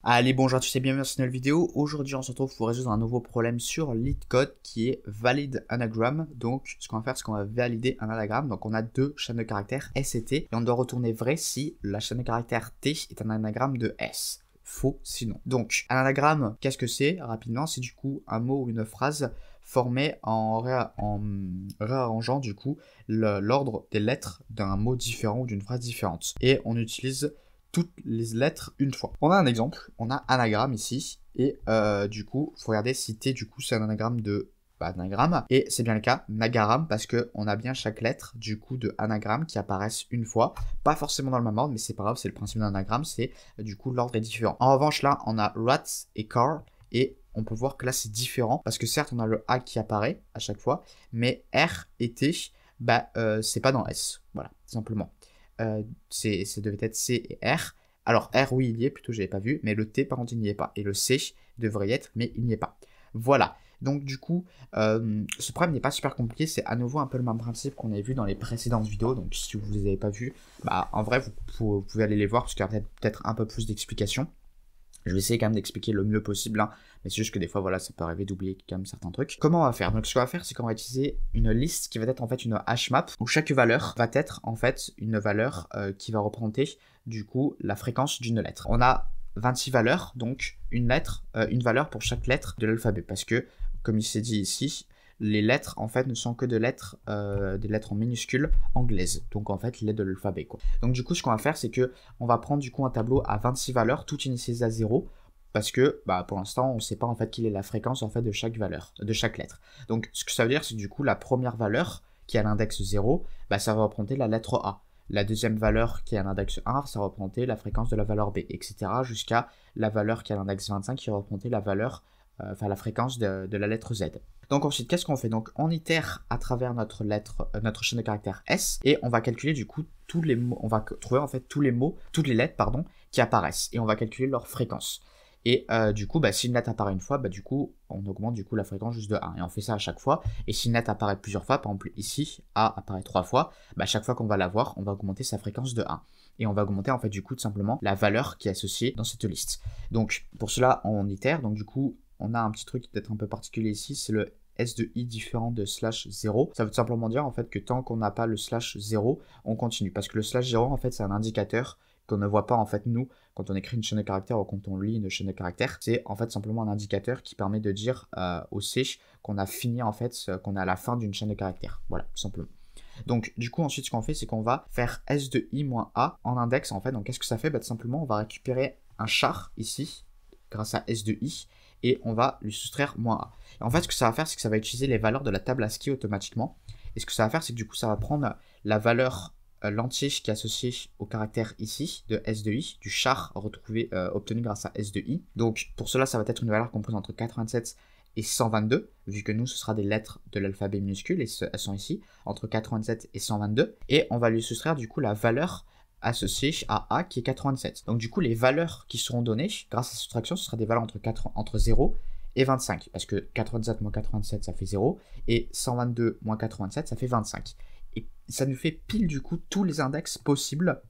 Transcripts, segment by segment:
Allez, bonjour à tous et bienvenue dans cette nouvelle vidéo. Aujourd'hui, on se retrouve pour résoudre un nouveau problème sur LeetCode qui est Valid Anagram. Donc, ce qu'on va faire, c'est qu'on va valider un anagramme. Donc, on a deux chaînes de caractères S et T et on doit retourner vrai si la chaîne de caractères T est un anagramme de S. Faux sinon. Donc, un anagramme, qu'est-ce que c'est? Rapidement, c'est du coup un mot ou une phrase formée en réarrangeant du coup l'ordre des lettres d'un mot différent ou d'une phrase différente. Et on utilise toutes les lettres une fois. On a un exemple, on a anagramme ici, et du coup, il faut regarder si T, du coup, c'est un anagramme de anagramme, et c'est bien le cas, nagaram, parce qu'on a bien chaque lettre, du coup, de anagramme qui apparaissent une fois, pas forcément dans le même ordre, mais c'est pas grave, c'est le principe d'un anagramme, c'est du coup, l'ordre est différent. En revanche, là, on a rats et car, et on peut voir que là, c'est différent, parce que certes, on a le A qui apparaît à chaque fois, mais R et T, c'est pas dans S, voilà, tout simplement. Ça devait être C et R. Alors R, oui, il y est, plutôt, je l'avais pas vu, mais le T, par contre, il n'y est pas. Et le C devrait y être, mais il n'y est pas. Voilà. Donc du coup, ce problème n'est pas super compliqué, c'est à nouveau un peu le même principe qu'on avait vu dans les précédentes vidéos, donc si vous ne les avez pas vues, en vrai, vous pouvez aller les voir, parce qu'il y a peut-être un peu plus d'explications. Je vais essayer quand même d'expliquer le mieux possible, hein, mais c'est juste que des fois, voilà, ça peut arriver d'oublier quand même certains trucs. Comment on va faire? Donc, ce qu'on va faire, c'est qu'on va utiliser une liste qui va être en fait une hashmap, où chaque valeur va être en fait une valeur qui va représenter du coup la fréquence d'une lettre. On a 26 valeurs, donc une valeur pour chaque lettre de l'alphabet, parce que, comme il s'est dit ici, les lettres en fait ne sont que des lettres en minuscules anglaises, donc en fait les lettres de l'alphabet quoi. Donc du coup ce qu'on va faire c'est que on va prendre du coup un tableau à 26 valeurs, toutes initialisées à 0, parce que pour l'instant on ne sait pas en fait quelle est la fréquence en fait de chaque valeur, de chaque lettre. Donc ce que ça veut dire c'est que du coup la première valeur qui a l'index 0, ça va représenter la lettre A. La deuxième valeur qui a l'index 1, ça va représenter la fréquence de la valeur B, etc. jusqu'à la valeur qui a l'index 25 qui va représenter la valeur, la fréquence de la lettre Z. Donc ensuite, qu'est-ce qu'on fait? Donc on itère à travers notre chaîne de caractères S, et on va calculer du coup tous les mots, on va trouver en fait tous les mots, toutes les lettres pardon, qui apparaissent, et on va calculer leur fréquence. Et du coup, si une lettre apparaît une fois, du coup, on augmente du coup la fréquence juste de 1. Et on fait ça à chaque fois. Et si une lettre apparaît plusieurs fois, par exemple ici, A apparaît 3 fois, chaque fois qu'on va la voir, on va augmenter sa fréquence de 1. Et on va augmenter en fait du coup tout simplement la valeur qui est associée dans cette liste. Donc pour cela, on itère. Donc du coup, on a un petit truc peut-être un peu particulier ici, c'est le S de I différent de slash 0. Ça veut tout simplement dire en fait que tant qu'on n'a pas le slash 0, on continue. Parce que le slash 0 en fait c'est un indicateur qu'on ne voit pas en fait nous quand on écrit une chaîne de caractères ou quand on lit une chaîne de caractères. C'est en fait simplement un indicateur qui permet de dire au C qu'on a fini en fait, qu'on est à la fin d'une chaîne de caractères. Voilà, tout simplement. Donc du coup ensuite ce qu'on fait c'est qu'on va faire S de I moins A en index en fait. Donc qu'est-ce que ça fait? Tout simplement on va récupérer un char ici grâce à S de I et on va lui soustraire moins A. Et en fait ce que ça va faire c'est que ça va utiliser les valeurs de la table ASCII automatiquement. Et ce que ça va faire c'est que du coup ça va prendre la valeur l'entier qui est associé au caractère ici de S de I, du char retrouvé obtenu grâce à S de I. Donc pour cela ça va être une valeur comprise entre 87 et 122, vu que nous ce sera des lettres de l'alphabet minuscule et elles sont ici, entre 87 et 122, et on va lui soustraire du coup la valeur associée à A qui est 87. Donc du coup les valeurs qui seront données grâce à cette soustraction, ce sera des valeurs entre 0 et 25, parce que 87 moins 87 ça fait 0, et 122 moins 87 ça fait 25. Et ça nous fait pile du coup tous les index possibles,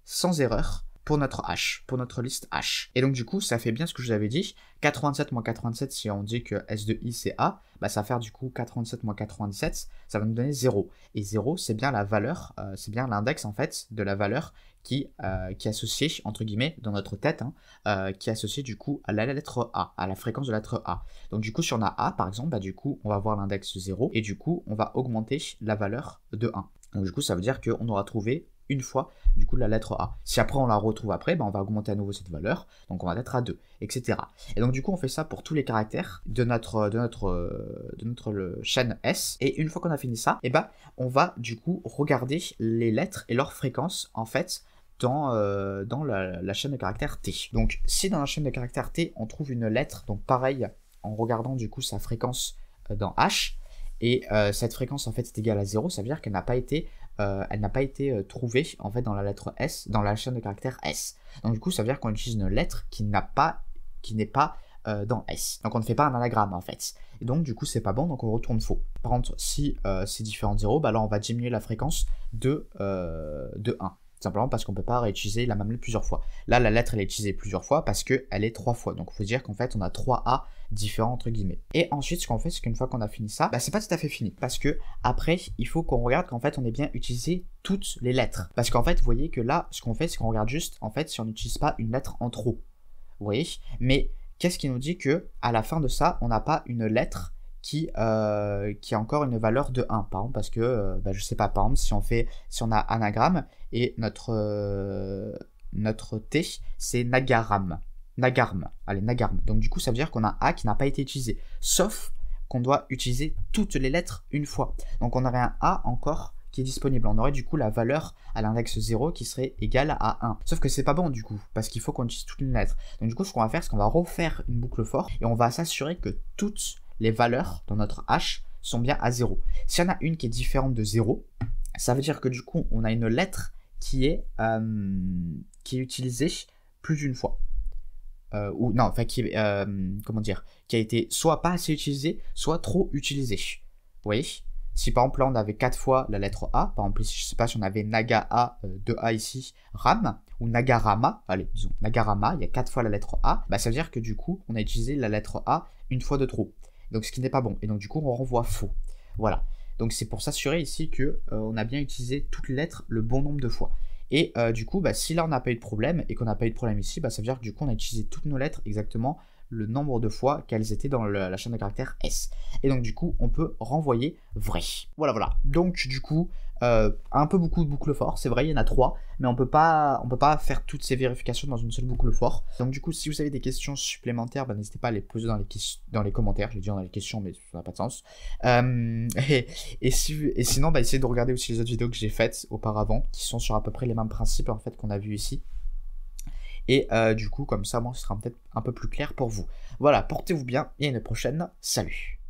sans erreur, pour notre H, pour notre liste H. Et donc du coup, ça fait bien ce que je vous avais dit. 87 moins 87, si on dit que S de I c'est A, ça va faire du coup 87 moins 87, ça va nous donner 0. Et 0, c'est bien la valeur, c'est bien l'index en fait de la valeur qui est associée, entre guillemets, dans notre tête, qui est associée du coup à la lettre A, à la fréquence de la lettre A. Donc du coup, si on a A par exemple, du coup, on va avoir l'index 0, et du coup, on va augmenter la valeur de 1. Donc du coup, ça veut dire qu'on aura trouvé une fois du coup la lettre A. Si après on la retrouve après, on va augmenter à nouveau cette valeur, donc on va être à 2, etc. Et donc du coup on fait ça pour tous les caractères de notre chaîne S, et une fois qu'on a fini ça, on va du coup regarder les lettres et leurs fréquences en fait dans la chaîne de caractères T. Donc si dans la chaîne de caractères T on trouve une lettre, donc pareil en regardant du coup sa fréquence dans H, et cette fréquence en fait est égale à 0, ça veut dire qu'elle n'a pas été trouvée en fait dans la lettre S, dans la chaîne de caractères S. Donc du coup ça veut dire qu'on utilise une lettre qui n'est pas dans S. Donc on ne fait pas un anagramme en fait. Et donc du coup c'est pas bon, donc on retourne faux. Par contre si c'est différent de 0, là on va diminuer la fréquence de 1. simplement parce qu'on ne peut pas réutiliser la même lettre plusieurs fois. Là, la lettre, elle est utilisée plusieurs fois parce qu'elle est 3 fois. Donc, il faut dire qu'en fait, on a 3 A différents, entre guillemets. Et ensuite, ce qu'on fait, c'est qu'une fois qu'on a fini ça, c'est pas tout à fait fini. Parce que après, il faut qu'on regarde qu'en fait, on ait bien utilisé toutes les lettres. Parce qu'en fait, vous voyez que là, ce qu'on fait, c'est qu'on regarde juste, en fait, si on n'utilise pas une lettre en trop. Vous voyez? Mais qu'est-ce qui nous dit que à la fin de ça, on n'a pas une lettre qui a encore une valeur de 1, par exemple, parce que, je sais pas, par exemple, si on a anagramme, et notre T, c'est nagarm. Nagarm, allez, nagarm. Donc du coup, ça veut dire qu'on a un A qui n'a pas été utilisé, sauf qu'on doit utiliser toutes les lettres une fois. Donc on aurait un A encore qui est disponible. On aurait du coup la valeur à l'index 0 qui serait égale à 1. Sauf que c'est pas bon du coup, parce qu'il faut qu'on utilise toutes les lettres. Donc du coup, ce qu'on va faire, c'est qu'on va refaire une boucle for, et on va s'assurer que toutes les valeurs dans notre H sont bien à 0. S'il y en a une qui est différente de 0, ça veut dire que du coup, on a une lettre qui est utilisée plus d'une fois. Ou non, enfin qui a été soit pas assez utilisée, soit trop utilisée. Vous voyez? Si par exemple là on avait 4 fois la lettre A, par exemple ici, je sais pas si on avait Naga A, 2A ici, Ram, ou Nagarama, allez, disons Nagarama, il y a 4 fois la lettre A, ça veut dire que du coup on a utilisé la lettre A une fois de trop. Donc ce qui n'est pas bon. Et donc du coup on renvoie faux. Voilà. Donc c'est pour s'assurer ici que on a bien utilisé toutes les lettres le bon nombre de fois. Et du coup, si là on n'a pas eu de problème et qu'on n'a pas eu de problème ici, ça veut dire que du coup on a utilisé toutes nos lettres exactement le nombre de fois qu'elles étaient dans la chaîne de caractères S. Et donc du coup on peut renvoyer vrai. Voilà. Donc du coup, un peu beaucoup de boucles for, c'est vrai, il y en a 3, mais on peut pas faire toutes ces vérifications dans une seule boucle for. Donc du coup, si vous avez des questions supplémentaires, n'hésitez pas à les poser dans les commentaires. Je vais dire dans les questions, mais ça n'a pas de sens. Et sinon, essayez de regarder aussi les autres vidéos que j'ai faites auparavant, qui sont sur à peu près les mêmes principes en fait qu'on a vu ici. Et du coup, comme ça, ce sera peut-être un peu plus clair pour vous. Voilà, portez-vous bien et à une prochaine. Salut!